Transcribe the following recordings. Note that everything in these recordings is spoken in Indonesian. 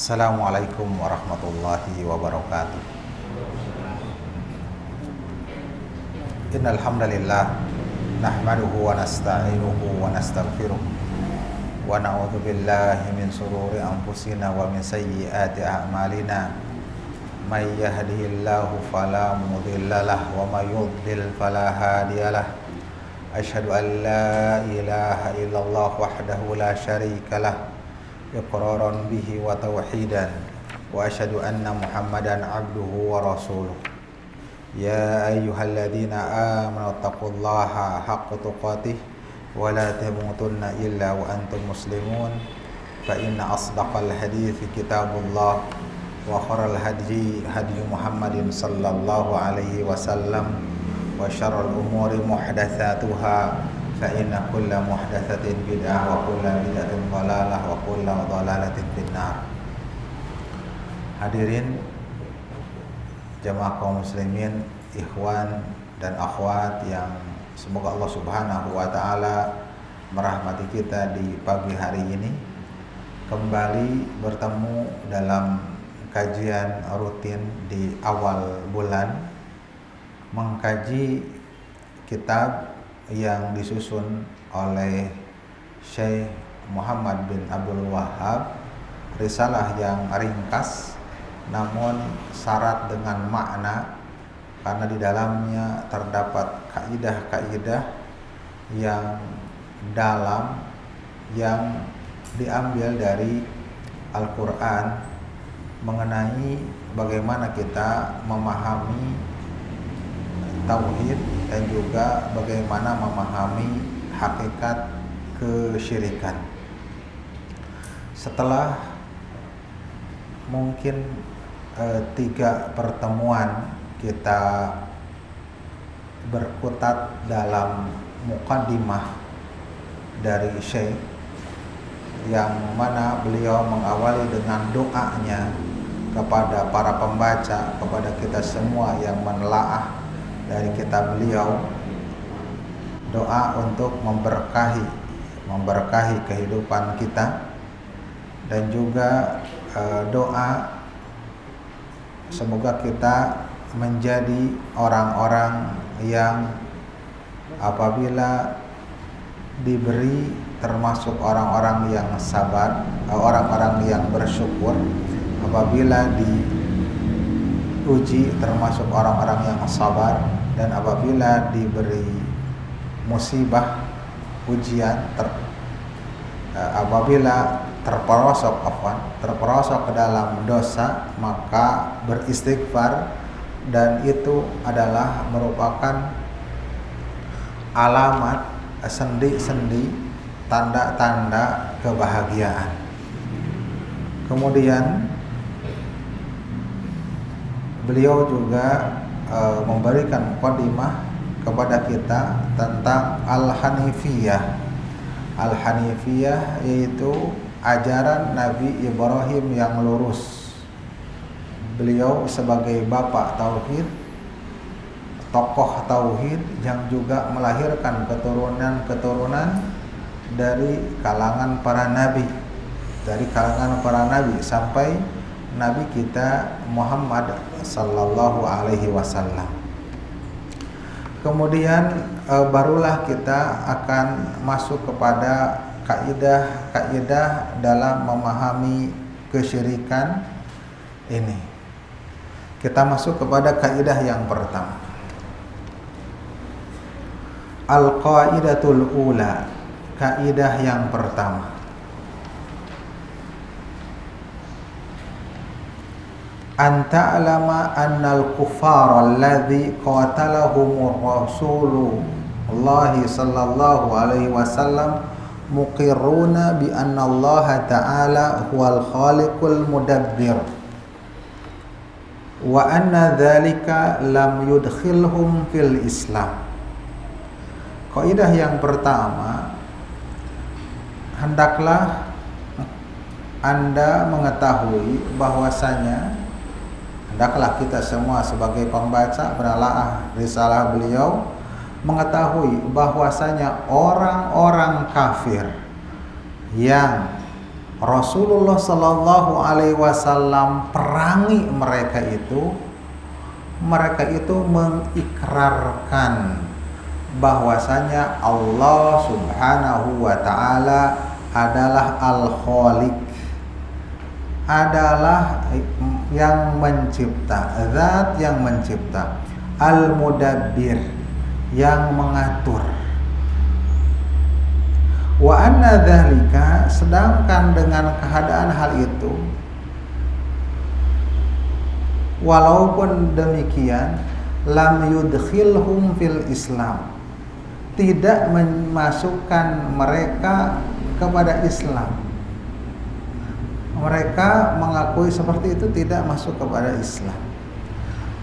Assalamualaikum warahmatullahi wabarakatuh. Innal hamdalillah nahmaduhu wa nasta'inuhu wa nastaghfiruh wa na'udzu billahi min shururi anfusina wa min sayyiati a'malina. May yahdihillahu fala mudhillalah wa may yudlil fala hadiyalah. Asyhadu an la ilaha illallah wahdahu la syarikalah iqraran bihi wa tauhidan wa asyhadu anna Muhammadan abduhu wa rasuluh. Ya ayyuhalladzina amanu taqullaha haqqa tuqatih wa la tamutunna illa wa antum muslimun. Fa inna asdaqal hadithi kitabullah wa khairal hadi hadi Muhammadin sallallahu alaihi wasallam wa syarrul umuri muhdatsatuha fa inna kulla muhdatsatin bid'ah wa kulla bid'atin dhalalah wa kulla dhalalatin finnar. Hadirin jamaah kaum muslimin, ikhwan dan akhwat yang semoga Allah Subhanahu wa taala merahmati kita di pagi hari ini, kembali bertemu dalam kajian rutin di awal bulan mengkaji kitab yang disusun oleh Syekh Muhammad bin Abdul Wahhab, risalah yang ringkas namun syarat dengan makna, karena di dalamnya terdapat kaidah-kaidah yang dalam yang diambil dari Al-Quran mengenai bagaimana kita memahami tauhid dan juga bagaimana memahami hakikat kesyirikan. Setelah mungkin 3 pertemuan kita berkutat dalam muqaddimah dari Syekh, yang mana beliau mengawali dengan doanya kepada para pembaca, kepada kita semua yang menelaah dari kitab beliau, doa untuk memberkahi kehidupan kita, dan juga doa semoga kita menjadi orang-orang yang apabila diberi termasuk orang-orang yang sabar, orang-orang yang bersyukur, apabila diuji termasuk orang-orang yang sabar, dan apabila diberi musibah, ujian, apabila terperosok ke dalam dosa, maka beristighfar, dan itu adalah merupakan alamat sendi-sendi tanda-tanda kebahagiaan. Kemudian beliau juga memberikan muqaddimah kepada kita tentang Al-Hanifiyah. Al-Hanifiyah yaitu ajaran Nabi Ibrahim yang lurus. Beliau sebagai bapak tauhid, tokoh tauhid yang juga melahirkan keturunan-keturunan dari kalangan para nabi, sampai Nabi kita Muhammad sallallahu alaihi wasallam. Kemudian barulah kita akan masuk kepada kaidah-kaidah dalam memahami kesyirikan ini. Kita masuk kepada kaidah yang pertama. Al-qaidatul ula, kaidah yang pertama. An ta'lama annal kuffara alladhi qatalahumur Rasulullah sallallahu alaihi wasallam muqirruna bi anna Allah ta'ala huwal khaliqul mudabbir wa anna dhalika lam yudkhilhum fil Islam. Kaidah yang pertama, hendaklah Anda mengetahui bahwasanya, hendaklah kita semua sebagai pembaca penelaah risalah beliau mengetahui bahwasanya orang-orang kafir yang Rasulullah Sallallahu Alaihi Wasallam perangi mereka itu mengikrarkan bahwasanya Allah Subhanahu wa Ta'ala adalah Al-Khaliq, adalah yang mencipta, zat yang mencipta, Al-Mudabbir, yang mengatur. Wa anna dzalika, sedangkan dengan keadaan hal itu, walaupun demikian, lam yudkhilhum fil Islam, tidak memasukkan mereka kepada Islam. Mereka mengakui seperti itu tidak masuk kepada Islam.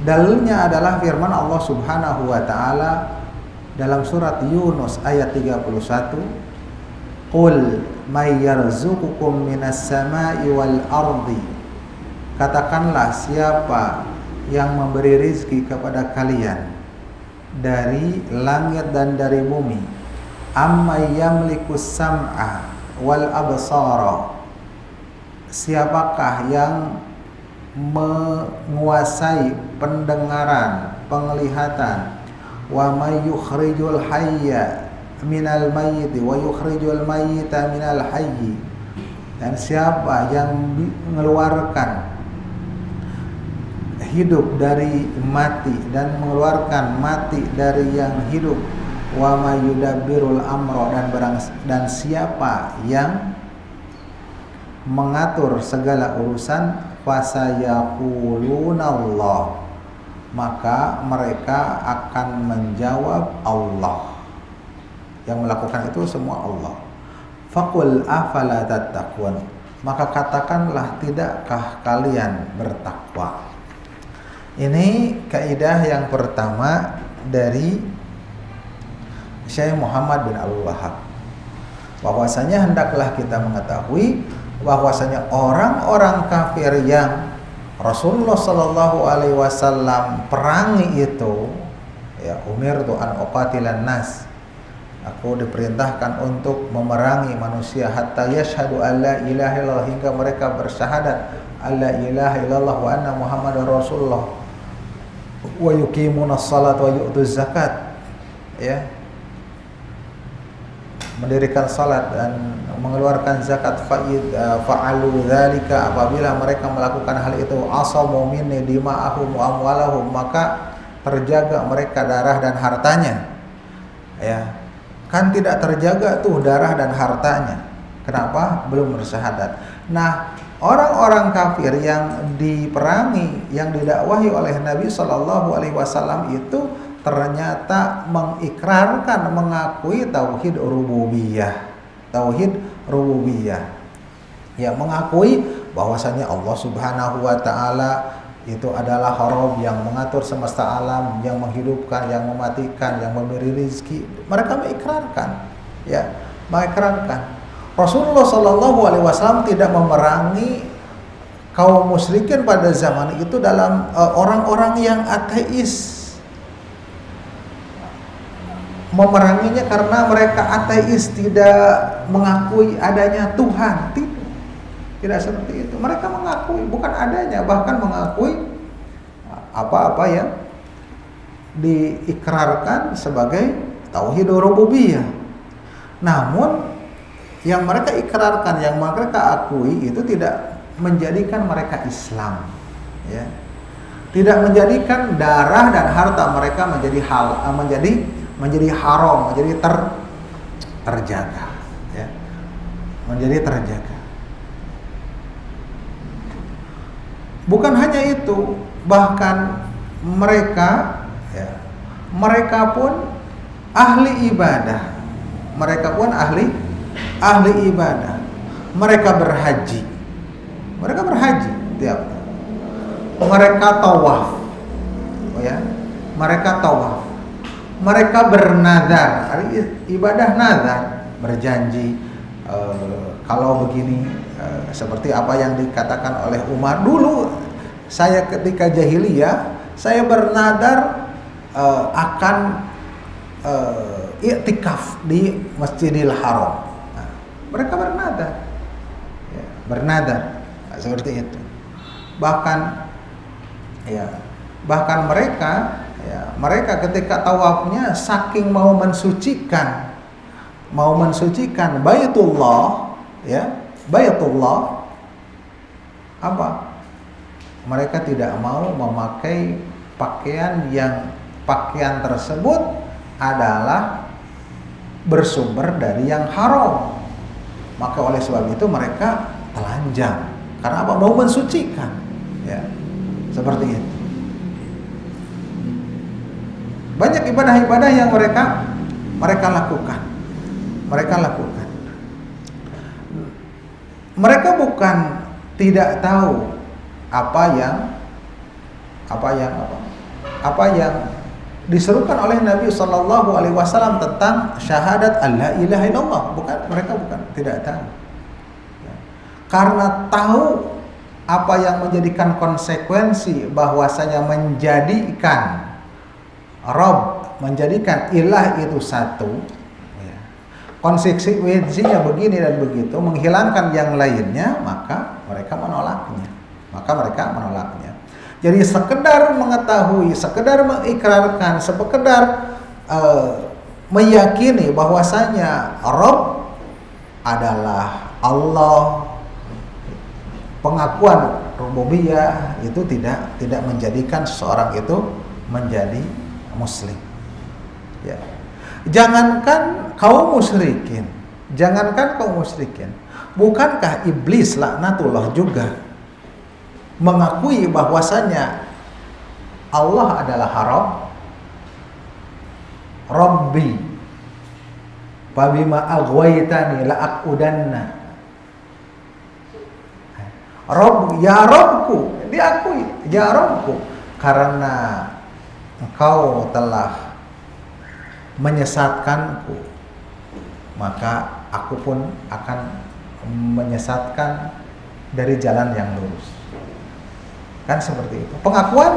Dalilnya adalah firman Allah Subhanahu wa Ta'ala dalam surat Yunus ayat 31, Qul may yarzuqukum minas sama'i wal ardi, katakanlah siapa yang memberi rizki kepada kalian dari langit dan dari bumi. Amma yamlikus sam'a wal absara, siapakah yang menguasai pendengaran, penglihatan. Wa may yukhrijul hayya minal mayyit wa yukhrijul mayyita minal hayy, dan siapa yang mengeluarkan hidup dari mati dan mengeluarkan mati dari yang hidup. Wa may yudabbirul amra, dan siapa yang mengatur segala urusan. Fasayaquluna Allah, maka mereka akan menjawab Allah. Yang melakukan itu semua Allah. Faqul afala tattaqun, maka katakanlah, tidakkah kalian bertakwa? Ini kaidah yang pertama dari Syekh Muhammad bin Abdul Wahhab, bahwasanya hendaklah kita mengetahui bahwasanya orang-orang kafir yang Rasulullah Sallallahu Alaihi Wasallam perangi itu, ya, umirtu an uqatilan nas, aku diperintahkan untuk memerangi manusia hatta yashhadu alla ilaha illallah, hingga mereka bersyahadat alla ilaha illallah wa anna muhammadar rasulullah wa yuqimunas salat wa yu'tuz zakat, ya, mendirikan salat dan mengeluarkan zakat. Fa'alu dzalika, apabila mereka melakukan hal itu, asamu minni dima'ahum wa amwalahum, maka terjaga mereka darah dan hartanya. Ya, kan tidak terjaga tuh darah dan hartanya. Kenapa? Belum bersyahadat. Nah, orang-orang kafir yang diperangi, yang didakwahi oleh Nabi Shallallahu Alaihi Wasallam itu ternyata mengikrarkan, mengakui tauhid rububiyah. Tauhid rububiyah, ya, mengakui bahwasanya Allah Subhanahu wa Ta'ala itu adalah Rabb yang mengatur semesta alam, yang menghidupkan, yang mematikan, yang memberi rizki. Mereka mengikrarkan, ya, mengikrarkan. Rasulullah Shallallahu Alaihi Wasallam tidak memerangi kaum musyrikin pada zaman itu dalam orang-orang yang ateis. Memeranginya karena mereka ateis, tidak mengakui adanya Tuhan. Tidak seperti itu. Mereka mengakui bukan adanya, bahkan mengakui apa-apa yang diikrarkan sebagai tauhid rububiyah. Namun yang mereka ikrarkan, yang mereka akui itu tidak menjadikan mereka Islam, ya. Tidak menjadikan darah dan harta mereka menjadi haram, menjadi terjaga, ya, menjadi terjaga. Bukan hanya itu, bahkan mereka, ya, mereka pun ahli ibadah, mereka pun ahli ibadah. Mereka berhaji tiap tahun. Mereka tawaf, ya, mereka tawaf. Mereka bernazar, ibadah nazar, berjanji kalau begini, seperti apa yang dikatakan oleh Umar. Dulu saya ketika jahiliyah, saya bernazar akan i'tikaf di Masjidil Haram. Nah, mereka bernazar, ya, bernadar. Seperti itu. Bahkan mereka ketika tawafnya saking mau mensucikan Baitullah, Baitullah, mereka tidak mau memakai pakaian tersebut adalah bersumber dari yang haram. Maka oleh sebab itu mereka telanjang. Karena mau mensucikan, seperti itu. Banyak ibadah-ibadah yang mereka lakukan. Mereka bukan tidak tahu apa yang diserukan oleh Nabi Shallallahu Alaihi Wasallam tentang syahadat alla ilaha illallah. Mereka bukan tidak tahu. Karena tahu apa yang menjadikan konsekuensi bahwasanya menjadikan Rabb, menjadikan ilah itu satu, konsekuensinya begini dan begitu, menghilangkan yang lainnya, maka mereka menolaknya. Jadi sekedar mengetahui, sekedar mengikrarkan, sekedar meyakini bahwasanya Rabb adalah Allah, pengakuan rububiyah itu tidak menjadikan seseorang itu menjadi muslim. Jangankan kaum musyrikin, bukankah iblis laknatullah juga mengakui bahwasanya Allah adalah Rabbi, fabima aghwaytani la'aqudanna. Rabbku, diakui, ya Rabbku, karena engkau telah menyesatkanku, maka aku pun akan menyesatkan dari jalan yang lurus. Kan seperti itu. Pengakuan.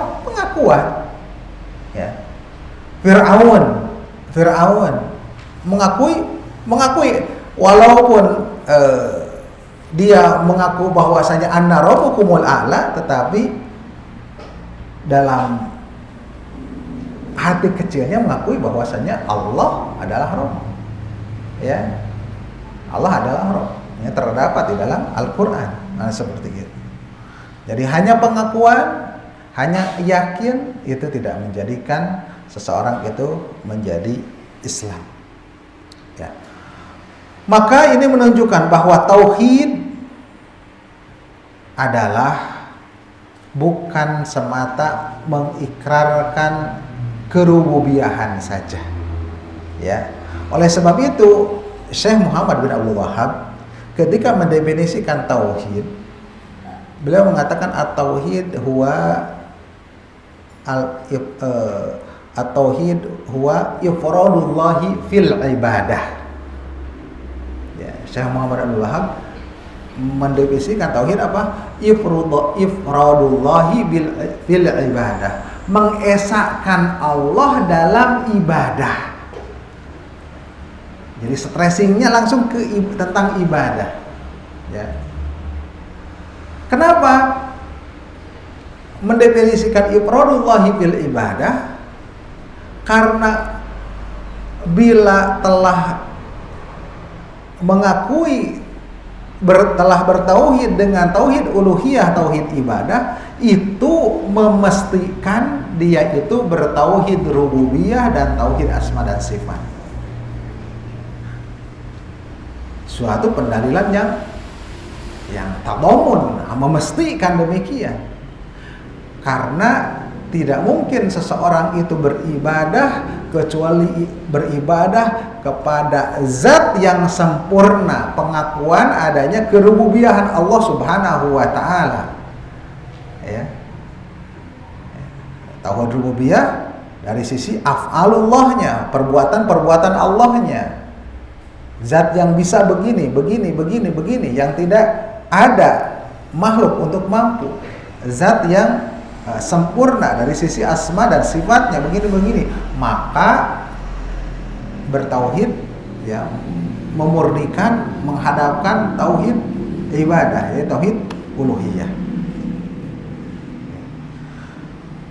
Fir'aun mengakui walaupun dia mengaku bahwasanya anna rabbukumul a'la, tetapi dalam hati kecilnya mengakui bahwasanya Allah adalah Rabb. Allah adalah Rabb. Ini terdapat di dalam Al-Qur'an. Seperti itu. Jadi hanya pengakuan, hanya yakin itu tidak menjadikan seseorang itu menjadi Islam. Maka ini menunjukkan bahwa tauhid adalah bukan semata mengikrarkan kerububiyahan saja. Oleh sebab itu Syekh Muhammad bin Abdul Wahhab ketika mendefinisikan tauhid, beliau mengatakan at-tauhid huwa ifradullahi fil ibadah. Syekh Muhammad Abdul Wahhab mendefinisikan tauhid apa? Ifradullahi fil ibadah, mengesahkan Allah dalam ibadah. Jadi stressingnya langsung tentang ibadah. Kenapa mendefinisikan ifradullahi fil ibadah? Karena bila telah mengakui telah bertauhid dengan tauhid uluhiyah, tauhid ibadah, itu memastikan dia itu bertauhid rububiyah dan tauhid asma dan sifat. Suatu pendalilan yang tadamun, memastikan demikian. Karena tidak mungkin seseorang itu beribadah kecuali beribadah kepada zat yang sempurna, pengakuan adanya kerububiyahan Allah Subhanahu wa taala. Tauhid rububiyah dari sisi af'alullahnya, perbuatan-perbuatan Allahnya. Zat yang bisa begini, yang tidak ada makhluk untuk mampu. Zat yang sempurna dari sisi asma dan sifatnya, begini, maka bertauhid, memurnikan, menghadapkan tauhid ibadah, ya tauhid uluhiyah.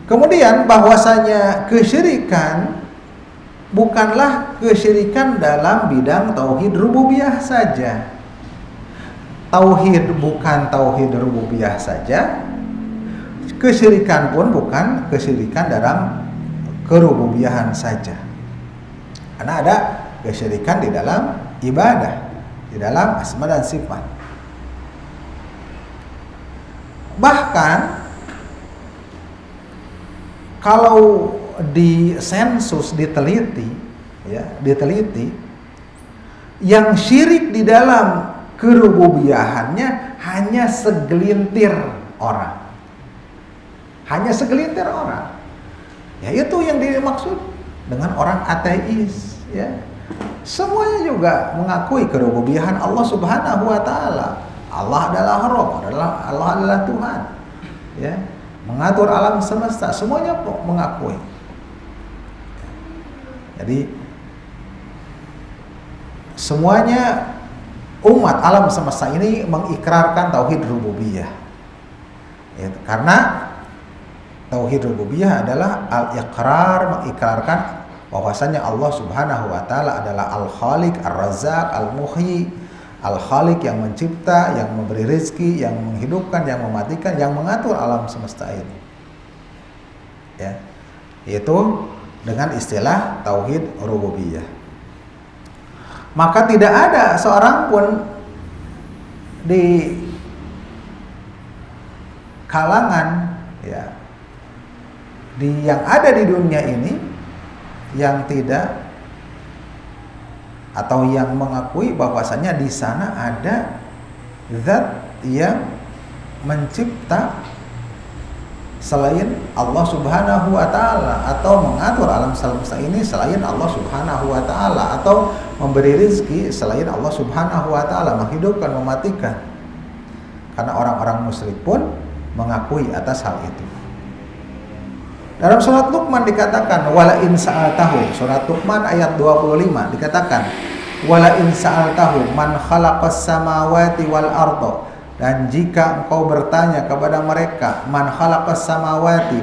Kemudian bahwasanya kesyirikan bukanlah kesyirikan dalam bidang tauhid rububiyah saja. Tauhid bukan tauhid rububiyah saja. Kesyirikan pun bukan kesyirikan dalam kerububiyahan saja. Karena ada kesyirikan di dalam ibadah, di dalam asma dan sifat. Bahkan kalau di sensus diteliti, yang syirik di dalam kerububiyahannya hanya segelintir orang. Hanya segelintir orang. Ya itu yang dimaksud dengan orang ateis, ya. Semuanya juga mengakui kerububiyahan Allah Subhanahu wa taala. Allah adalah Rabb, Allah adalah Tuhan. Ya. Mengatur alam semesta, semuanya mengakui. Jadi semuanya umat alam semesta ini mengikrarkan tauhid rububiyah. Ya, karena tauhid rububiyah adalah al-iqrar, mengikrarkan bahwasanya Allah Subhanahu wa taala adalah Al-Khaliq, Ar-Razzaq, Al-Muhyi, Al-Khaliq yang mencipta, yang memberi rezeki, yang menghidupkan, yang mematikan, yang mengatur alam semesta ini. Ya. Yaitu dengan istilah tauhid rububiyah. Maka tidak ada seorang pun di kalangan yang ada di dunia ini yang tidak atau yang mengakui bahwasanya di sana ada zat yang mencipta selain Allah Subhanahu wa taala, atau mengatur alam semesta ini selain Allah Subhanahu wa taala, atau memberi rezeki selain Allah Subhanahu wa taala, menghidupkan, mematikan. Karena orang-orang musyrik pun mengakui atas hal itu. Dalam surat Luqman dikatakan wala in sa'altahu, surat Luqman ayat 25 dikatakan wala in sa'altahu man khalaqas samawati wal arda, dan jika engkau bertanya kepada mereka man khalaqas samawati,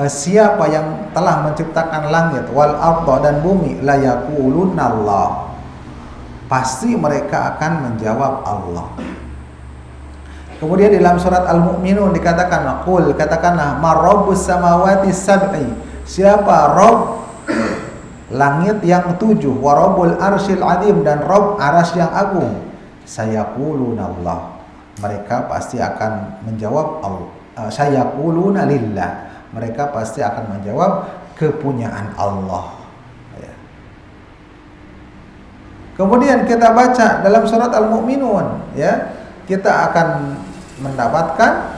siapa yang telah menciptakan langit, wal arda, dan bumi, la yaqulunallah, pasti mereka akan menjawab Allah. Kemudian di dalam surat Al-Mu'minun dikatakan qul, katakanlah marabbus samawati sab'i, siapa Rabb langit yang 7, wa rabbul arsyil azim, dan Rabb arasy yang agung, sayaqulunallah, mereka pasti akan menjawab Allah. Sayaquluna lillah, mereka pasti akan menjawab kepunyaan Allah. Kemudian kita baca dalam surat Al-Mu'minun, ya, kita akan mendapatkan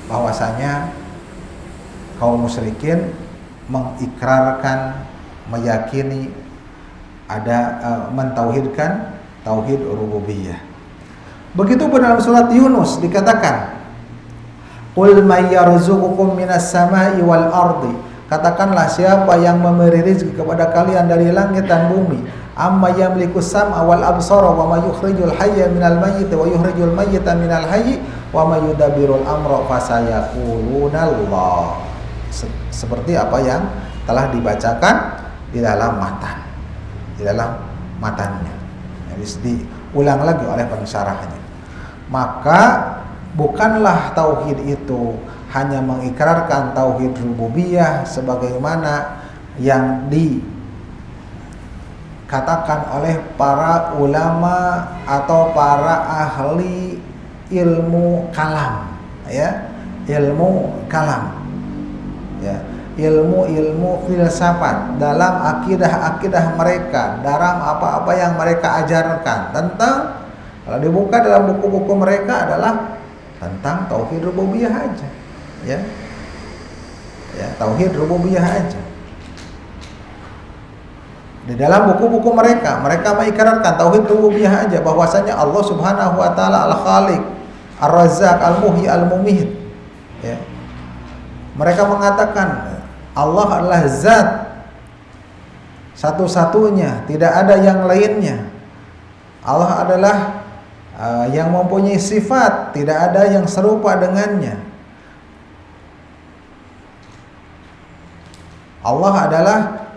bahwasanya kaum musyrikin mengikrarkan, meyakini ada mentauhidkan tauhid rububiyah. Begitu pun dalam surat Yunus dikatakan qul may yarzuqukum minas samai wal ardi, katakanlah siapa yang memberi rezeki kepada kalian dari langit dan bumi, amma yamliku sam'a wal absara wa ma yukhrijul hayya minal mayyit wa yukhrijul mayyita minal hayyi wa ma yudabbirul amra fasayaqulunallah, seperti apa yang telah dibacakan di dalam matannya. Jadi diulang lagi oleh pensyarahnya. Maka bukanlah tauhid itu hanya mengikrarkan tauhid rububiyah sebagaimana yang dikatakan oleh para ulama atau para ahli ilmu kalam, ya, ilmu kalam, ya, ilmu filsafat, dalam akidah mereka, dalam apa-apa yang mereka ajarkan tentang, kalau dibuka dalam buku-buku mereka adalah tentang tauhid rububiyah aja, ya, tauhid rububiyah aja. Di dalam buku-buku mereka mengikrarkan tauhid rububiyah aja, bahwasanya Allah Subhanahu wa taala Al-Khaliq, Ar-Razzaq, Al-Muhyi, Al-Mumit, ya. Mereka mengatakan Allah adalah zat satu-satunya, tidak ada yang lainnya. Allah adalah yang mempunyai sifat, tidak ada yang serupa dengannya. Allah adalah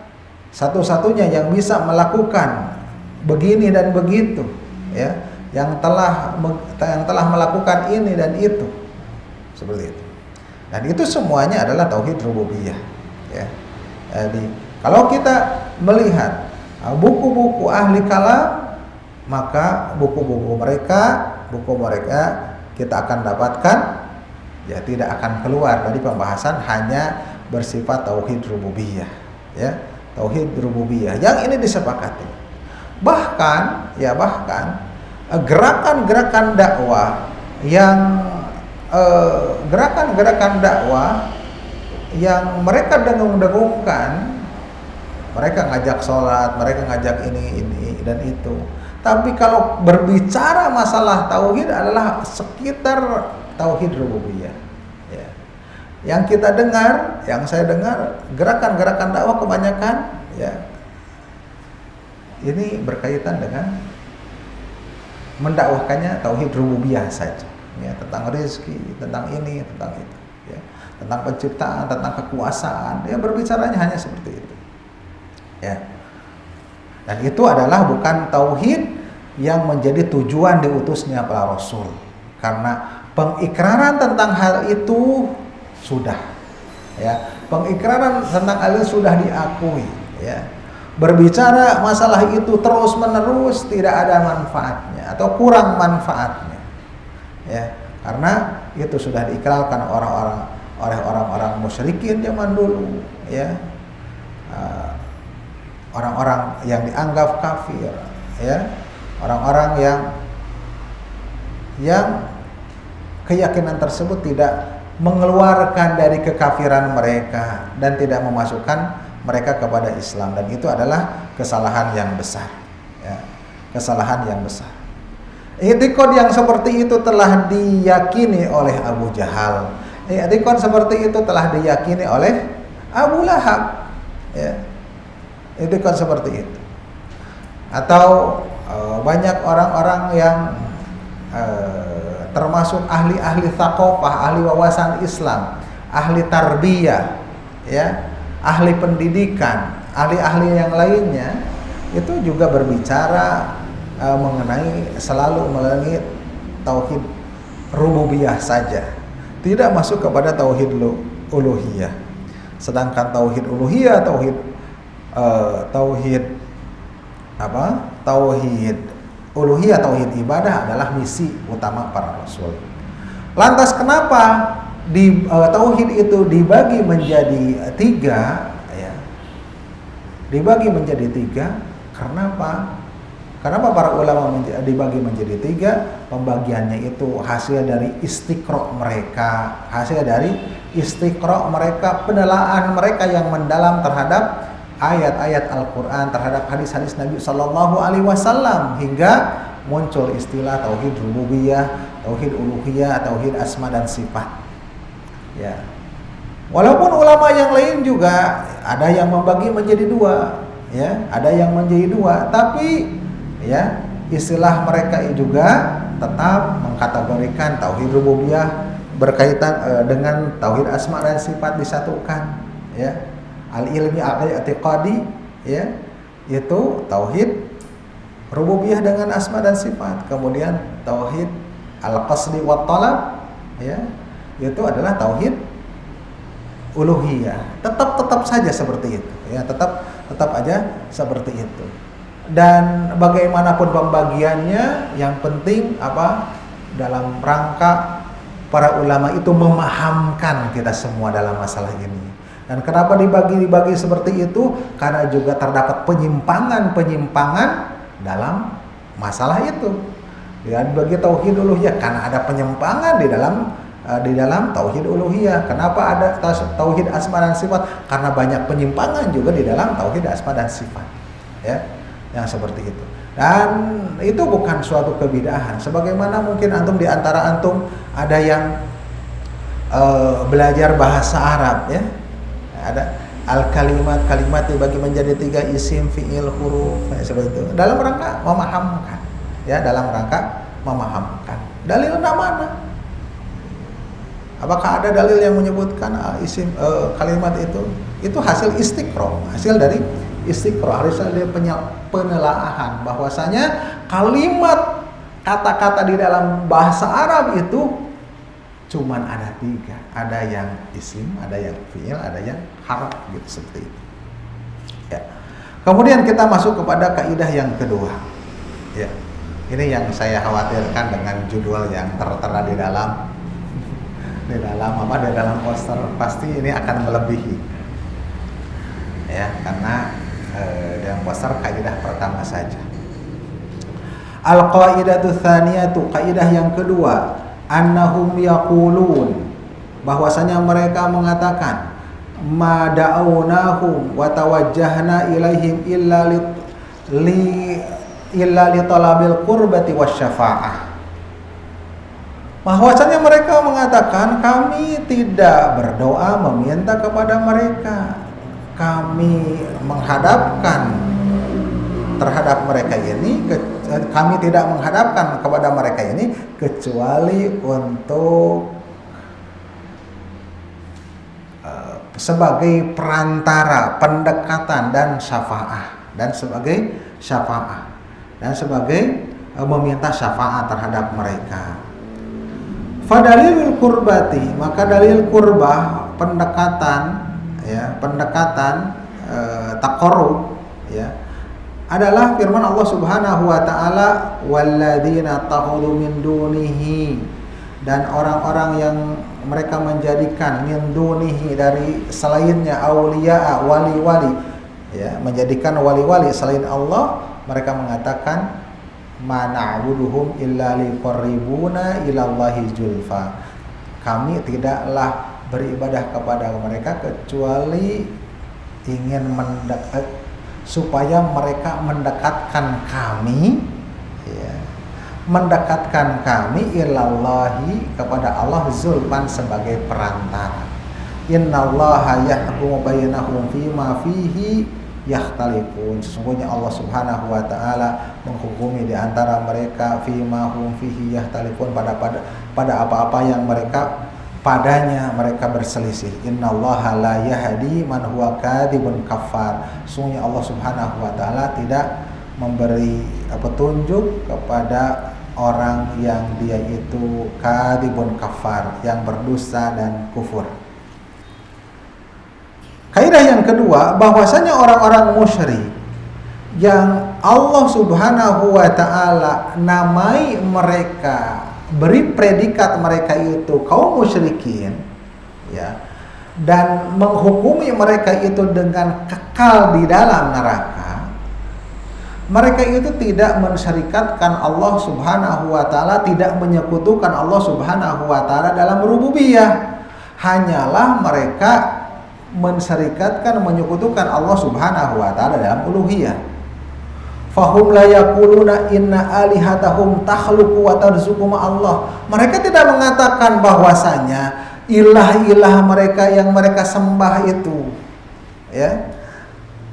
satu-satunya yang bisa melakukan begini dan begitu, ya, yang telah melakukan ini dan itu, seperti itu. Dan itu semuanya adalah tauhid rububiyah, ya. Jadi kalau kita melihat buku-buku ahli kalam, maka buku mereka kita akan dapatkan, ya, tidak akan keluar dari pembahasan hanya bersifat tauhid rububiyah, ya, tauhid rububiyah yang ini disepakati. Bahkan gerakan-gerakan dakwah yang mereka dengung-dengungkan, mereka ngajak sholat, mereka ngajak ini dan itu. Tapi kalau berbicara masalah tauhid adalah sekitar tauhid rububiyah. Ya. Yang kita dengar, yang saya dengar, gerakan-gerakan dakwah kebanyakan, ya, ini berkaitan dengan mendakwahkannya tauhid rububiyah saja. Ya, tentang rezeki, tentang ini, tentang itu, ya, tentang penciptaan, tentang kekuasaan, ya, berbicaranya hanya seperti itu, ya. Dan itu adalah bukan tauhid yang menjadi tujuan diutusnya para rasul, karena pengikraran tentang hal itu sudah, ya, pengikraran tentang hal itu sudah diakui, ya. Berbicara masalah itu terus menerus tidak ada manfaatnya atau kurang manfaatnya, ya, karena itu sudah diikrarkan oleh orang-orang musyrikin zaman dulu, ya, orang-orang yang dianggap kafir, ya, orang-orang yang keyakinan tersebut tidak mengeluarkan dari kekafiran mereka dan tidak memasukkan mereka kepada Islam, dan itu adalah kesalahan yang besar, ya, kesalahan yang besar. I'tiqad yang seperti itu telah diyakini oleh Abu Jahal. I'tiqad seperti itu telah diyakini oleh Abu Lahab, ya. I'tiqad seperti itu. Atau banyak orang-orang yang termasuk ahli-ahli thaqafah, ahli wawasan Islam, ahli tarbiyah, ya, ahli pendidikan, ahli-ahli yang lainnya itu juga berbicara selalu mengenai tauhid rububiyah saja, tidak masuk kepada tauhid uluhiyah. Sedangkan tauhid uluhiyah, tauhid uluhiyah, tauhid ibadah adalah misi utama para rasul. Lantas kenapa tauhid itu dibagi menjadi tiga, ya, dibagi menjadi tiga? Karena apa? Kenapa para ulama dibagi menjadi tiga? Pembagiannya itu hasil dari istiqra mereka, pendelaan mereka yang mendalam terhadap ayat-ayat Al-Quran, terhadap hadis-hadis Nabi Sallallahu Alaihi Wasallam, hingga muncul istilah tauhid rububiyah, tauhid uluhiyah, tauhid asma dan sifat. Ya, walaupun ulama yang lain juga ada yang membagi menjadi dua, ya, ada yang menjadi dua, tapi, ya, istilah mereka juga tetap mengkategorikan tauhid rububiyah berkaitan dengan tauhid asma dan sifat disatukan, ya. Al-ilmi al-i'tiqadi, ya, itu tauhid rububiyah dengan asma dan sifat. Kemudian tauhid al-qasdi wa talab, ya, itu adalah tauhid uluhiyah. Tetap saja seperti itu, ya, tetap aja seperti itu. Dan bagaimanapun pembagiannya, yang penting apa? Dalam rangka para ulama itu memahamkan kita semua dalam masalah ini. Dan kenapa dibagi seperti itu? Karena juga terdapat penyimpangan dalam masalah itu. Dan bagi tauhid uluhiyah, karena ada penyimpangan di dalam tauhid uluhiyah. Kenapa ada tauhid asma dan sifat? Karena banyak penyimpangan juga di dalam tauhid asma dan sifat, ya, yang seperti itu. Dan itu bukan suatu kebidahan. Sebagaimana mungkin antum di antara antum ada yang belajar bahasa Arab, ya, ada kalimat dibagi menjadi tiga, isim, fiil, huruf, seperti itu, dalam rangka memahamkan, ya, dalam rangka memahamkan. Dalilnya mana? Apakah ada dalil yang menyebutkan kalimat itu? Itu hasil istiqro, hasil dari istiqro, hasil dari penelaahan bahwasanya kalimat kata-kata di dalam bahasa Arab itu cuman ada 3, ada yang isim, ada yang fi'il, ada yang harf gitu, seperti itu. Ya. Kemudian kita masuk kepada kaidah yang kedua. Ya. Ini yang saya khawatirkan dengan judul yang tertera di dalam poster, pasti ini akan melebihi. Ya, karena yang poster kaidah pertama saja. Al-qaidatu tsaniyatu, kaidah yang kedua, annahum yaqulun, bahwasanya mereka mengatakan ma da'awnahum wa tawajjahna ilaihim illa li talabil qurbati wasyafa'ah. Bahwasanya mereka mengatakan kami tidak berdoa meminta kepada mereka, kami menghadapkan terhadap mereka ini, kami tidak menghadapkan kepada mereka ini kecuali untuk sebagai perantara, pendekatan dan syafaat, dan sebagai syafaat, dan sebagai meminta syafaat terhadap mereka. Fadalilul kurbati, maka dalil kurbah, pendekatan, ya, pendekatan taqarrub, ya, adalah firman Allah Subhanahu wa taala, walladzina takhudhu min dunihi, dan orang-orang yang mereka menjadikan min dunihi, dari selainnya, auliya, wali-wali, ya, menjadikan wali-wali selain Allah. Mereka mengatakan ma na'buduhum illa liqarribuna ilallahi julfa, kami tidaklah beribadah kepada mereka kecuali ingin mendekat, supaya mereka mendekatkan kami, ya, mendekatkan kami ilallahi, kepada Allah, zulfan, sebagai perantara. Innallaha yahkumu bainahum fima fihi yakhtalifun, sesungguhnya Allah Subhanahu wa taala menghukumi di antara mereka fima hum fihi yakhtalifun, pada apa-apa yang mereka padanya mereka berselisih. Innallaha la yahdi man huwa kadzibun kafar, sesungguhnya Allah Subhanahu wa taala tidak memberi petunjuk kepada orang yang dia itu kadzibun kafar, yang berdusta dan kufur. Kaidah yang kedua, bahwasanya orang-orang musyrik yang Allah Subhanahu wa taala namai mereka, beri predikat mereka itu kaum musyrikin, ya, dan menghukumi mereka itu dengan kekal di dalam neraka, mereka itu tidak mensyarikatkan Allah Subhanahu wa taala, tidak menyekutukan Allah Subhanahu wa taala dalam rububiyah. Hanyalah mereka mensyarikatkan, menyekutukan Allah Subhanahu wa taala dalam uluhiyah. Fahum la yaquluna inna alihatahum takhluqu wa tarzuqu Allah. Mereka tidak mengatakan bahwasanya ilah-ilah mereka yang mereka sembah itu, ya,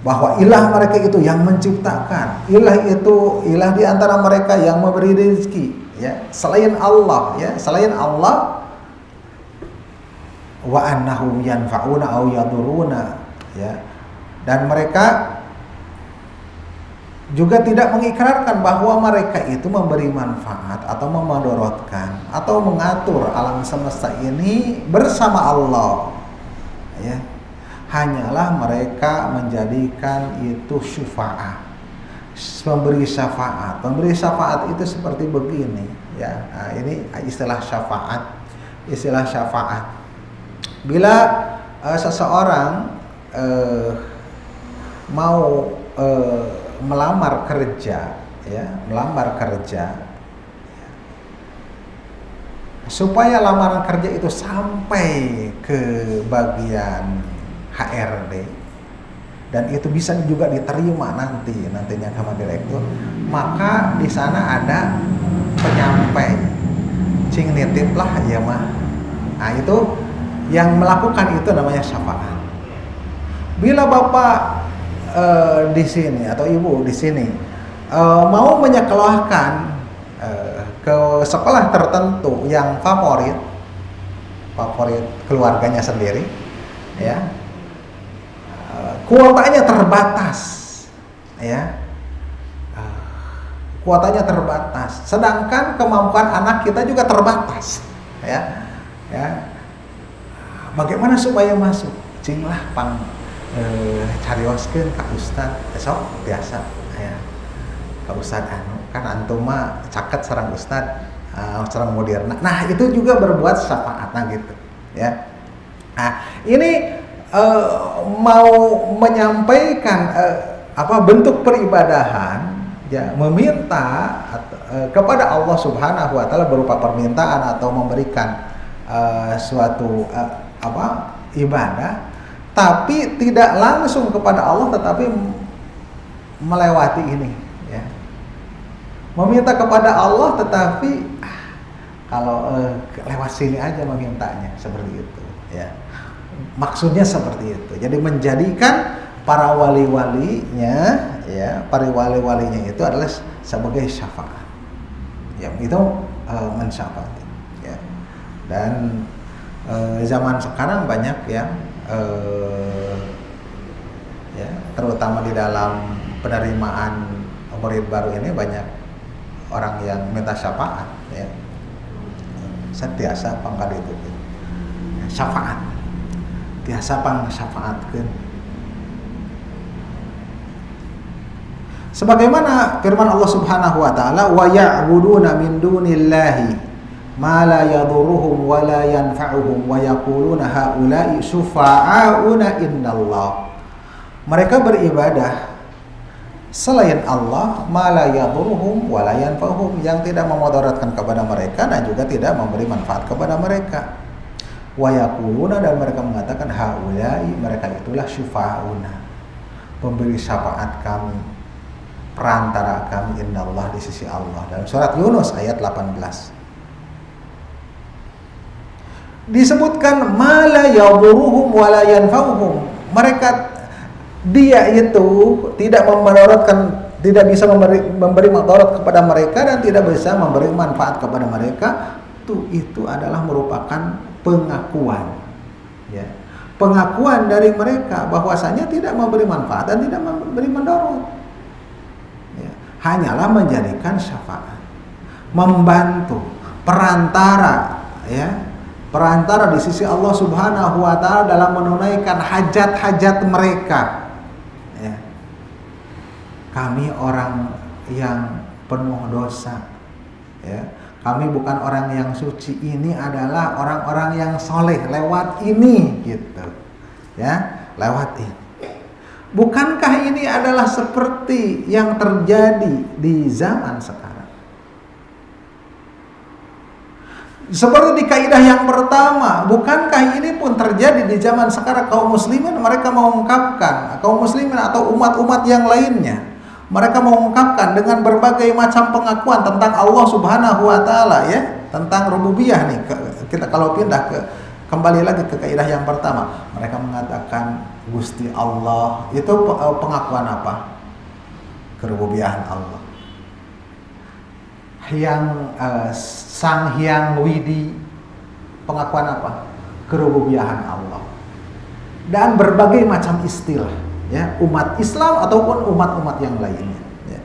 bahwa ilah mereka itu yang menciptakan, ilah itu ilah di antara mereka yang memberi rezeki, ya, selain Allah, ya, selain Allah. Wa annahum yanfa'una aw yaduruna, ya, dan mereka juga tidak mengikrarkan bahwa mereka itu memberi manfaat atau memadorotkan atau mengatur alam semesta ini bersama Allah, ya. Hanyalah mereka menjadikan itu syufa'ah, memberi syafaat. Memberi syafaat itu seperti begini, ya. Nah, ini istilah syafaat. Istilah syafaat. Bila seseorang mau melamar kerja, ya, melamar kerja, supaya lamaran kerja itu sampai ke bagian HRD dan itu bisa juga diterima nantinya sama direktur, maka di sana ada penyampai, cing nitip lah ya mah. Nah, itu yang melakukan itu namanya syafaat. Bila bapak di sini atau ibu di sini mau menyekolahkan ke sekolah tertentu yang favorit keluarganya sendiri, ya, kuotanya terbatas, ya, kuotanya terbatas, sedangkan kemampuan anak kita juga terbatas, ya, ya. Bagaimana supaya masuk? Cinglah pang carioskeun ka ustad, sok biasa, ya. Ka ustad anu kan antum mah caket sareng ustad, sareng moderna. Nah, itu juga berbuat syafaatna gitu, ya. Nah, ini mau menyampaikan bentuk peribadahan, ya, meminta kepada Allah Subhanahu wa taala berupa permintaan atau memberikan suatu ibadah, tapi tidak langsung kepada Allah tetapi melewati ini, ya. Meminta kepada Allah tetapi kalau lewat sini aja memintanya, seperti itu, ya. Maksudnya seperti itu. Jadi menjadikan para wali-walinya, ya, para wali-walinya itu adalah sebagai syafaat, ya, itu mensyafaati, ya. Dan zaman sekarang banyak yang ya, terutama di dalam penerimaan murid baru ini banyak orang yang minta syafaat, ya. Setiasa pangkal itu, syafaat, tiasa pang syafaatkeun. Sebagaimana firman Allah Subhanahu wa taala, wa ya'buduna min dunillahi ma la yadurruhum wa la yanfa'uhum wa yaquluna haula'i syufa'auna indallah. Mereka beribadah selain Allah, ma la yadurruhum wa la yanfa'uhum, yang tidak memudaratkan kepada mereka dan juga tidak memberi manfaat kepada mereka. Wa yaquluna, dan mereka mengatakan haula'i, mereka itulah syufa'auna, pemberi syafaat kami, perantara kami indallah, di sisi Allah. Dalam surat Yunus ayat 18 disebutkan mala yadurruhum wala yanfa'uhum. Dia itu tidak memudaratkan, tidak bisa memberi mudarat kepada mereka dan tidak bisa memberi manfaat kepada mereka. Itu adalah merupakan pengakuan, ya. Pengakuan dari mereka bahwasanya tidak memberi manfaat dan tidak memberi mudarat, ya. Hanyalah menjadikan syafaat, membantu, perantara, ya, perantara di sisi Allah Subhanahu wa taala dalam menunaikan hajat-hajat mereka, ya. Kami orang yang penuh dosa, ya. Kami bukan orang yang suci, ini adalah orang-orang yang soleh lewat ini, gitu, ya, lewat ini. Bukankah ini adalah seperti yang terjadi di zaman sekarang? Seperti di kaidah yang pertama, bukankah ini pun terjadi di zaman sekarang? Kaum muslimin mereka mengungkapkan, kaum muslimin atau umat-umat yang lainnya, mereka mengungkapkan dengan berbagai macam pengakuan tentang Allah Subhanahu wa taala, ya, tentang rububiyah nih. Kita kalau pindah kembali lagi ke kaidah yang pertama, mereka mengatakan Gusti Allah, itu pengakuan apa? Kerububiyahan Allah. Sang Hyang Widi, pengakuan apa? Kerububiyahan Allah. Dan berbagai macam istilah, ya, umat Islam ataupun umat-umat yang lainnya, ya.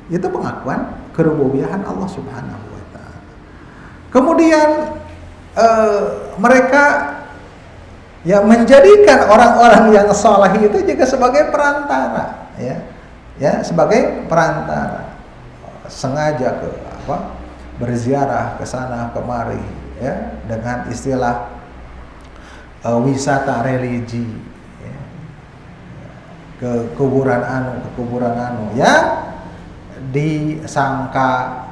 Itu pengakuan kerububiyahan Allah Subhanahu wa taala. Kemudian mereka, ya, menjadikan orang-orang yang saleh itu juga sebagai perantara, ya, ya, sebagai perantara, sengaja berziarah ke sana kemari, ya, dengan istilah wisata religi, ya, ke kuburan anu yang disangka,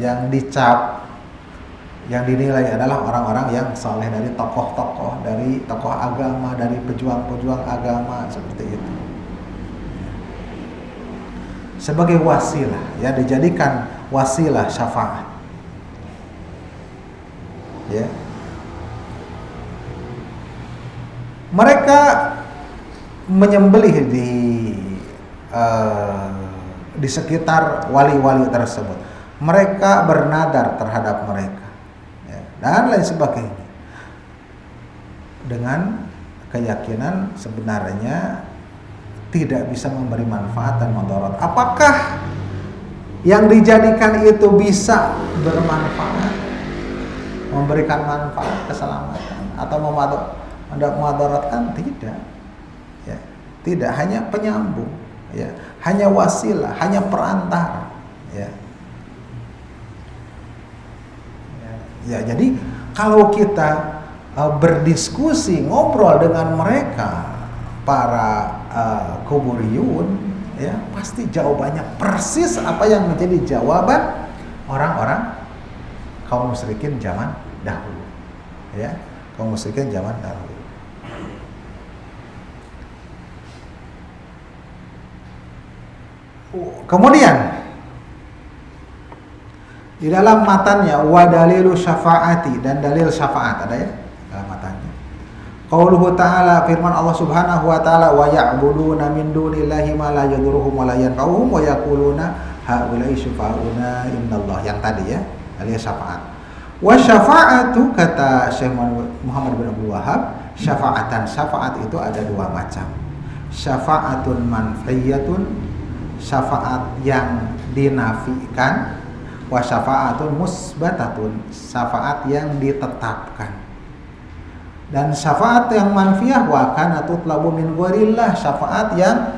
yang dicap, yang dinilai adalah orang-orang yang saleh, dari tokoh-tokoh, dari tokoh agama, dari pejuang-pejuang agama, seperti itu. Sebagai wasilah, ya, dijadikan wasilah syafaat, ya. Mereka menyembelih di sekitar wali-wali tersebut. mereka bernadar terhadap mereka, ya, dan lain sebagainya, dengan keyakinan sebenarnya tidak bisa memberi manfaat dan mudarat. Apakah yang dijadikan itu bisa bermanfaat, memberikan manfaat, keselamatan, atau memudaratkan? Tidak, ya, tidak, hanya penyambung, ya, hanya wasilah, hanya perantara, ya. Ya, jadi kalau kita berdiskusi, ngobrol dengan mereka, para kuburiyun, ya, pasti jawabannya persis apa yang menjadi jawaban orang-orang kaum musyrikin zaman dahulu, ya, kaum musyrikin zaman dahulu. Kemudian di dalam matanya wa dalilu syafaati, dan dalil syafaat ada ya dalam matanya. Qauluhu ta'ala, firman Allah Subhanahu wa ta'ala, wa ya'buduna min dunillahi ma la yadurruhum wa la yanfa'uhum wa yaquluna haula'i syufa'una indallah, yang tadi ya, dalil syafaat. Wa syafa'atu, kata Syekh Muhammad bin Abdul Wahhab, syafa'atan, syafaat itu ada dua macam. Syafa'atun manfiyatun, syafaat yang dinafikan, wa syafa'atun musbatatun, syafaat yang ditetapkan. Dan syafaat yang manfiyah wa kana tutlabu min ghairillah, syafaat yang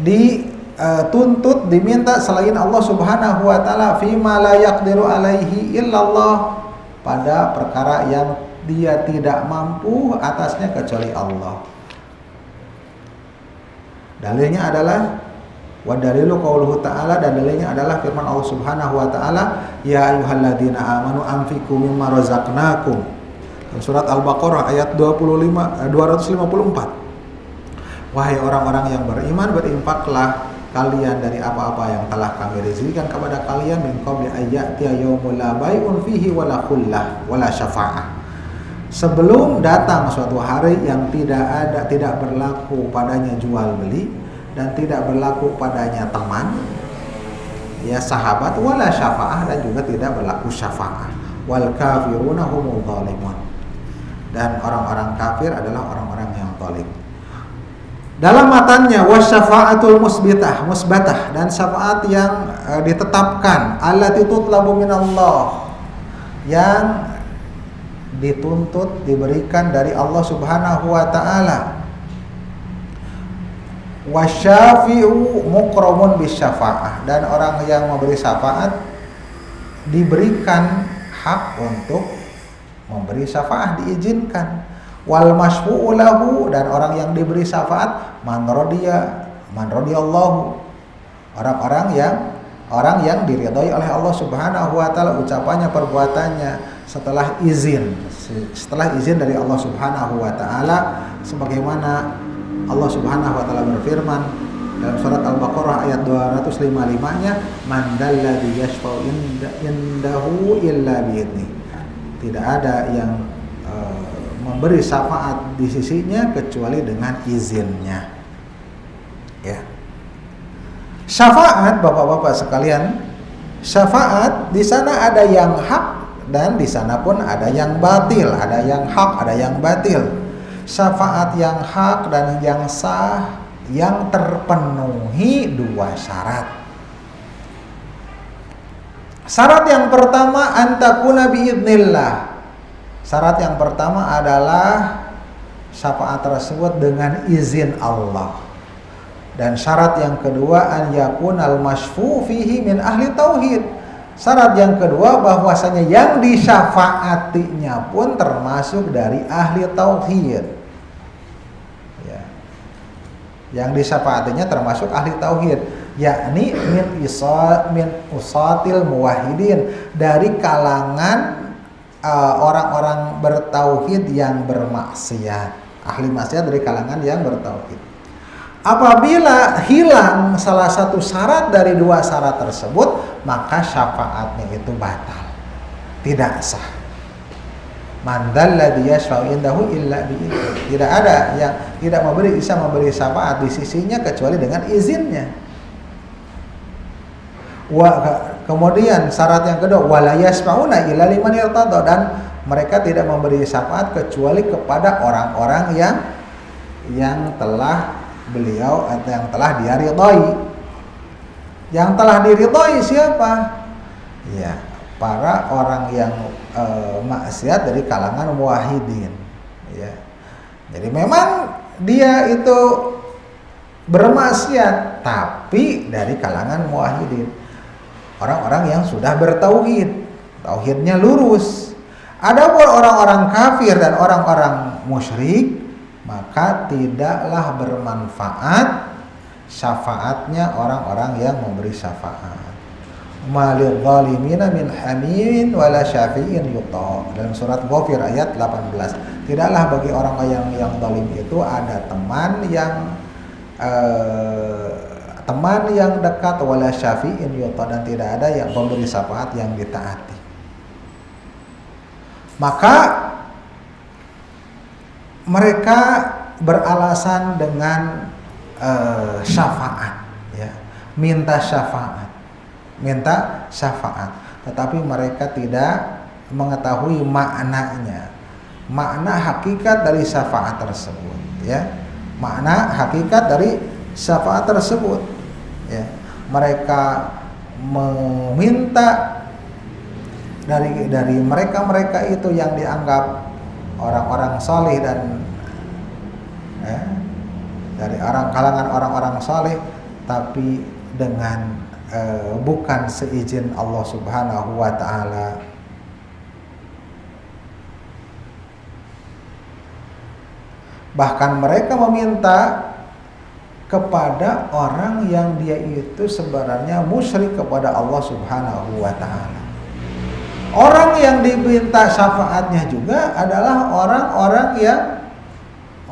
dituntut, diminta selain Allah Subhanahu wa taala, fi ma la yaqdiru alaihi illallah, pada perkara yang dia tidak mampu atasnya kecuali Allah. Dalilnya adalah wa dalilu qauluhu ta'ala, dan dalilnya adalah firman Allah Subhanahu wa taala, ya ayyuhalladzina amanu anfiqu mimma razaqnakum, surat Al-Baqarah ayat 254. Wahai orang-orang yang beriman, berinfaklah kalian dari apa-apa yang telah kami rezekikan kepada kalian, min qabli ayyatiya yaumul la bai'un fihi wala khullah wala syafa'ah, sebelum datang suatu hari yang tidak berlaku padanya jual beli, dan tidak berlaku padanya teman, ya, sahabat, wala syafa'ah, dan juga tidak berlaku syafa'ah. Wal kafiruna humul zalimun, dan orang-orang kafir adalah orang-orang yang zalim. Dalam matanya wasyafa'atul musbatah, dan syafaat yang ditetapkan, allati tutlabu minallah, yang dituntut, diberikan dari Allah Subhanahu wa taala. Wasyafi'u mukramun bisyafa'ah, dan orang yang memberi syafaat diberikan hak untuk memberi syafaat, diizinkan. Wal masyfu'u lahu, dan orang yang diberi syafaat man radiyallahu, orang yang diridhai oleh Allah Subhanahu wa taala ucapannya, perbuatannya, setelah izin dari Allah Subhanahu wa taala, sebagaimana Allah Subhanahu wa taala berfirman dalam surat Al-Baqarah ayat 255-nya, man dalladzi yashfa'u indahu illa bi'idzni, tidak ada yang memberi syafaat di sisinya kecuali dengan izinnya, ya. Syafaat, Bapak-bapak sekalian, syafaat di sana ada yang hak, dan di sana pun ada yang batil, ada yang hak, ada yang batil. Syafaat yang hak dan yang sah yang terpenuhi dua syarat. Syarat yang pertama antakuna biidznillah. Syarat yang pertama adalah syafaat tersebut dengan izin Allah. Dan syarat yang kedua an yakunal masyfu fihi min ahli tauhid. Syarat yang kedua bahwasanya yang disyafaatinya pun termasuk dari ahli tauhid. Yang disyafaatinya termasuk ahli tauhid, yakni min usatil muwahhidin, dari kalangan orang-orang bertauhid yang bermaksiat, ahli maksiat dari kalangan yang bertauhid. Apabila hilang salah satu syarat dari dua syarat tersebut, maka syafaatnya itu batal, tidak sah. Man dzalladzi yashfa'u indahu illa bi'idznihi, tidak ada yang bisa memberi syafaat di sisinya kecuali dengan izinnya. Kemudian syarat yang kedua, wala yasma'una illa liman irtada, dan mereka tidak memberi syafaat kecuali kepada orang-orang yang telah beliau atau yang telah dia ridhai. Yang telah diridhai siapa? Ya, para orang yang maksiat dari kalangan muwahhidin. Ya. Jadi memang dia itu bermaksiat, tapi dari kalangan muwahhidin. Orang-orang yang sudah bertauhid, tauhidnya lurus. Adapun orang-orang kafir dan orang-orang musyrik, maka tidaklah bermanfaat syafaatnya orang-orang yang memberi syafaat. Malil zalimina min hamimin wala syafi'in yuta. Dalam surat Ghafir ayat 18. Tidaklah bagi orang yang zalim itu ada teman yang dekat, wala syafi'in yuta, dan tidak ada yang memberi syafaat yang ditaati. Maka mereka beralasan dengan syafaat, ya, minta syafaat, tetapi mereka tidak mengetahui maknanya, makna hakikat dari syafaat tersebut, ya, makna hakikat dari syafaat tersebut, ya. Mereka meminta dari mereka itu yang dianggap orang-orang saleh dan dari kalangan orang-orang saleh, tapi dengan bukan seizin Allah Subhanahu wa taala. Bahkan mereka meminta kepada orang yang dia itu sebenarnya musyrik kepada Allah Subhanahu wa taala. Orang yang diminta syafaatnya juga adalah orang-orang yang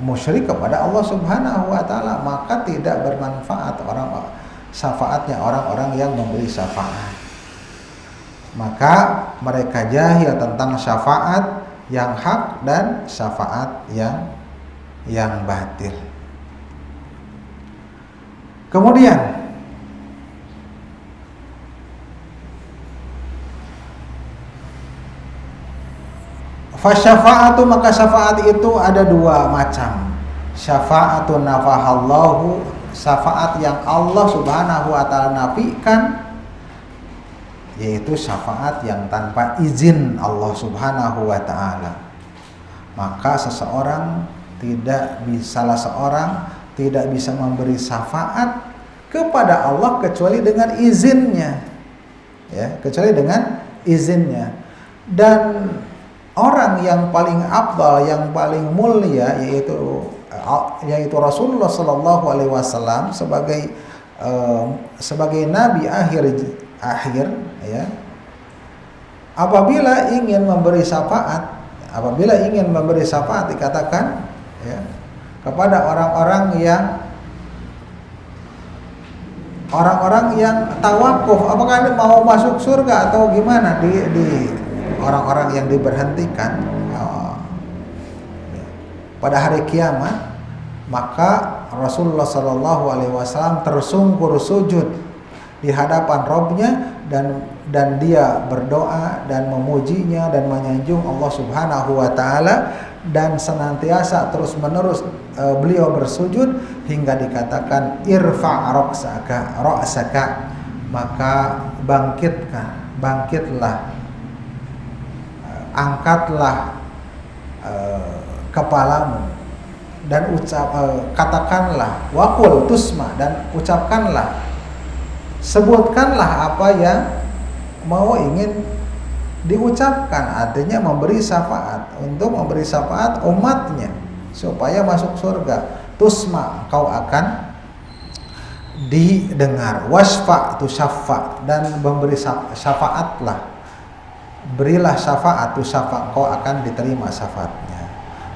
musyrik kepada Allah Subhanahu wa taala, maka tidak bermanfaat syafaatnya orang-orang yang memberi syafaat. Maka mereka jahil tentang syafaat yang hak dan syafaat yang batil. Kemudian fasyafa'atu, maka syafaat itu ada dua macam. Syafa'atun nafahallahu, syafaat yang Allah Subhanahu wa taala nafikan, yaitu syafaat yang tanpa izin Allah Subhanahu wa taala. Maka salah seorang tidak bisa memberi syafaat kepada Allah kecuali dengan izinnya, ya, kecuali dengan izinnya. Dan orang yang paling afdal, yang paling mulia, yaitu Rasulullah Sallallahu Alaihi Wasallam sebagai nabi akhir, ya, apabila ingin memberi syafaat dikatakan, ya, kepada orang-orang yang tawakuf, apakah mau masuk surga atau gimana, di orang-orang yang diberhentikan pada hari kiamat, maka Rasulullah Shallallahu Alaihi Wasallam tersungkur sujud di hadapan Rabb-Nya, dan dia berdoa dan memujinya dan menyanjung Allah Subhanahu wa taala, dan senantiasa terus-menerus beliau bersujud hingga dikatakan irfa' ra'saka, maka bangkitlah, angkatlah kepalamu, dan katakanlah waqul tusma, dan sebutkanlah apa yang ingin diucapkan, artinya memberi syafaat, untuk memberi syafaat umatnya supaya masuk surga. Tusma, kau akan didengar. Wasfa tu syafa, dan memberi syafaatlah, berilah syafaat tu syafa, kau akan diterima syafaatnya.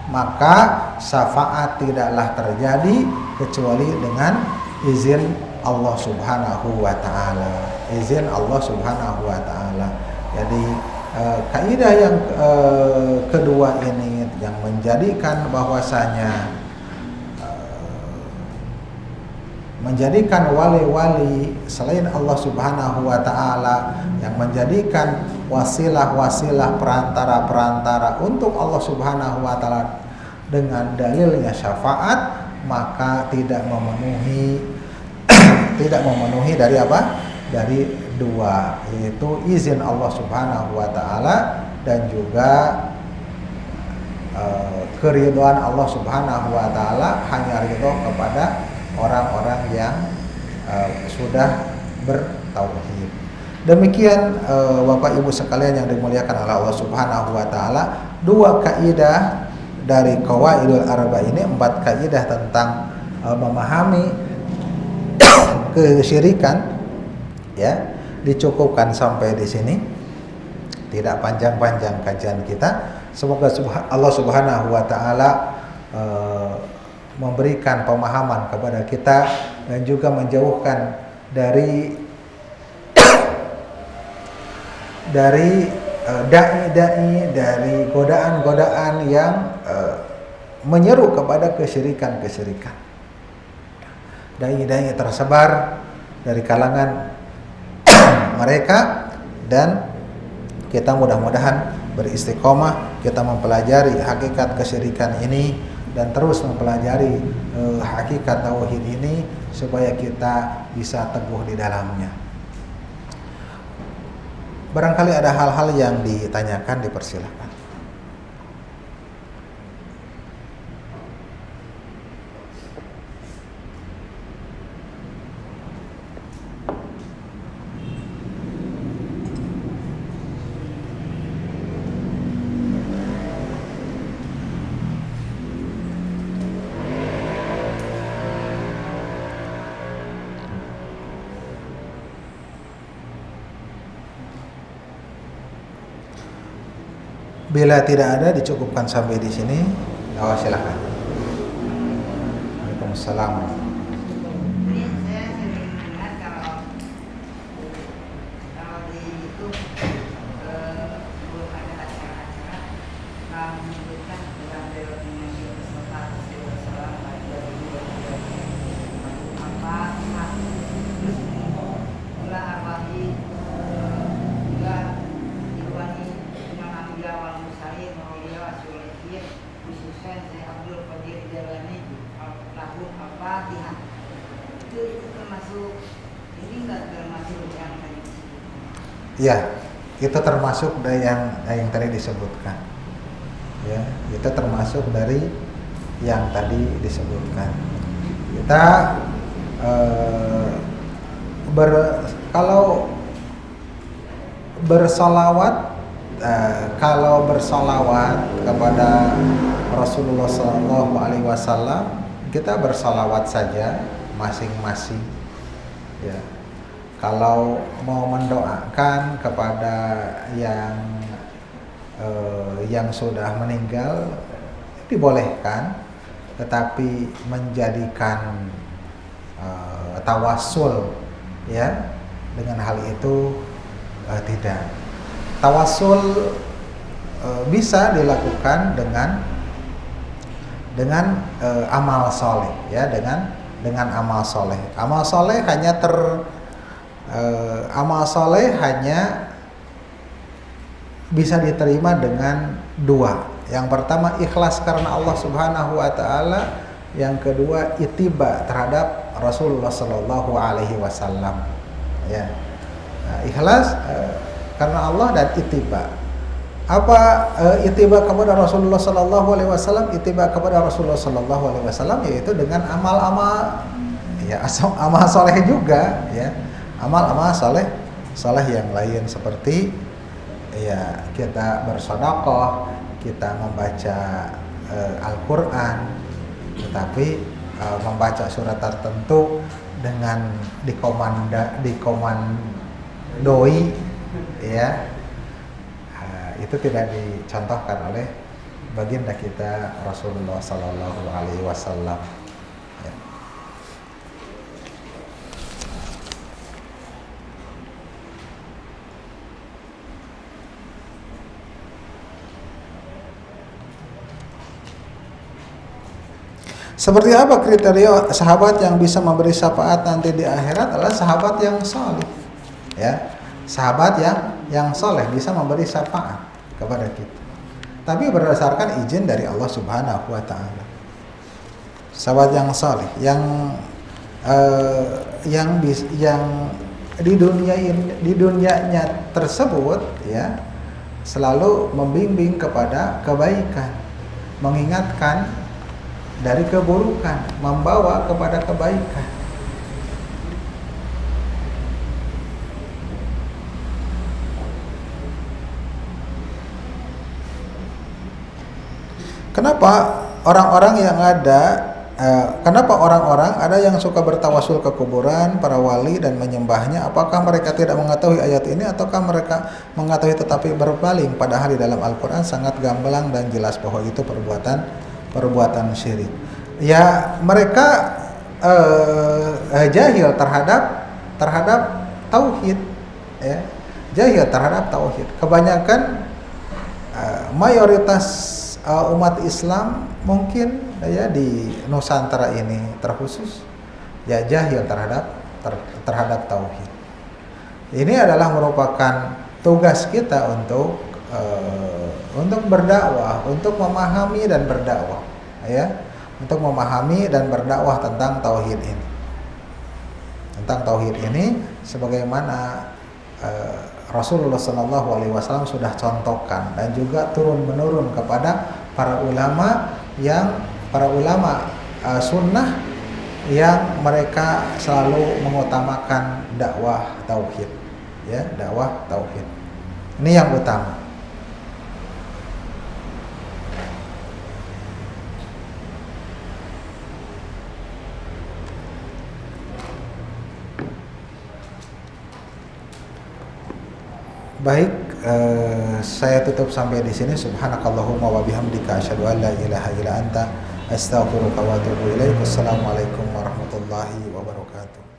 Maka syafaat tidaklah terjadi kecuali dengan izin Allah Subhanahu wa taala, izin Allah Subhanahu wa taala. Jadi kaidah yang kedua ini yang menjadikan bahwasanya menjadikan wali-wali selain Allah Subhanahu wa taala, yang menjadikan wasilah-wasilah perantara-perantara untuk Allah Subhanahu wa taala dengan dalilnya syafaat, maka tidak memenuhi dari apa? Dari dua, yaitu izin Allah Subhanahu wa taala dan juga keridhaan Allah Subhanahu wa taala, hanya ridho kepada orang-orang yang sudah bertauhid. Demikian Bapak Ibu sekalian yang dimuliakan oleh Allah Subhanahu wa taala, dua kaidah dari qawaidul arba ini, 4 kaidah tentang memahami kesyirikan, ya, dicukupkan sampai di sini. Tidak panjang-panjang kajian kita. Semoga Allah Subhanahu wa taala memberikan pemahaman kepada kita dan juga menjauhkan dari dai-dai, dari godaan-godaan yang menyeru kepada kesyirikan-kesyirikan. Dai-dai tersebar dari kalangan mereka, dan kita mudah-mudahan beristiqomah, kita mempelajari hakikat kesyirikan ini dan terus mempelajari hakikat tauhid ini supaya kita bisa teguh di dalamnya. Barangkali ada hal-hal yang ditanyakan, dipersilakan. Bila tidak ada, dicukupkan sampai di sini. Oh, silakan. Waalaikumsalam. Ini saya sering dengar kalau di YouTube belum ada acara-acara kalau menyebutkan dalam periode Nabi Sallallahu Alaihi Wasallam apa terus mula arwahi juga diwani Nabiya wal Mursalin Mauliya Wasyulihin khususnya Syekh Abdul Qadir Jalani tahun Al-Fatihah. Itu termasuk, ini enggak termasuk yang tadi disebutkan? Ya, itu termasuk dari yang tadi disebutkan. Ya, itu termasuk dari yang tadi disebutkan. Kita kalau bersolawat kepada Rasulullah Sallallahu Alaihi Wasallam, kita bersolawat saja masing-masing. Ya, kalau mau mendoakan kepada yang sudah meninggal dibolehkan, tetapi menjadikan tawasul, ya, dengan hal itu tidak. Tawasul bisa dilakukan dengan amal soleh, ya, dengan amal soleh. Amal soleh hanya bisa diterima dengan dua. Yang pertama ikhlas karena Allah Subhanahu wa taala, yang kedua ittiba terhadap Rasulullah Sallallahu Alaihi Wasallam. Ya, ikhlas karena Allah dan ittiba. Apa ittiba kepada Rasulullah Sallallahu Alaihi Wasallam? Ittiba kepada Rasulullah Sallallahu Alaihi Wasallam yaitu dengan amal-amal, ya, amal soleh juga, ya, amal-amal soleh yang lain seperti, ya, kita bersedekah, kita membaca Al-Quran, tetapi membaca surat tertentu dengan dikomandoi, ya, itu tidak dicontohkan oleh baginda kita Rasulullah Sallallahu Alaihi Wasallam. Ya. Seperti apa kriteria sahabat yang bisa memberi syafaat nanti di akhirat? Adalah sahabat yang saleh. Ya, sahabat yang soleh bisa memberi syafaat kepada kita. Tapi berdasarkan izin dari Allah Subhanahu wa taala. Sahabat yang saleh yang di dunianya tersebut ya selalu membimbing kepada kebaikan, mengingatkan dari keburukan, membawa kepada kebaikan. Kenapa orang-orang ada yang suka bertawasul ke kuburan, para wali dan menyembahnya? Apakah mereka tidak mengetahui ayat ini ataukah mereka mengetahui tetapi berpaling? Padahal di dalam Al-Qur'an sangat gamblang dan jelas bahwa itu perbuatan syirik. Ya, mereka jahil terhadap tauhid, ya. Jahil terhadap tauhid. Kebanyakan mayoritas umat Islam mungkin ya di Nusantara ini terkhusus ya jahil terhadap tauhid. Ini adalah merupakan tugas kita untuk berdakwah, untuk memahami dan berdakwah, ya, untuk memahami dan berdakwah tentang tauhid ini. Tentang tauhid ini sebagaimana Rasulullah SAW sudah contohkan dan juga turun menurun kepada para ulama sunnah yang mereka selalu mengutamakan dakwah tauhid, ya, dakwah tauhid. Ini yang utama. Baik, saya tutup sampai di sini. Subhanakallahumma wa bihamdika asyhadu an la ilaha illa anta astaghfiruka wa atubu ilaik. Wassalamualaikum warahmatullahi wabarakatuh.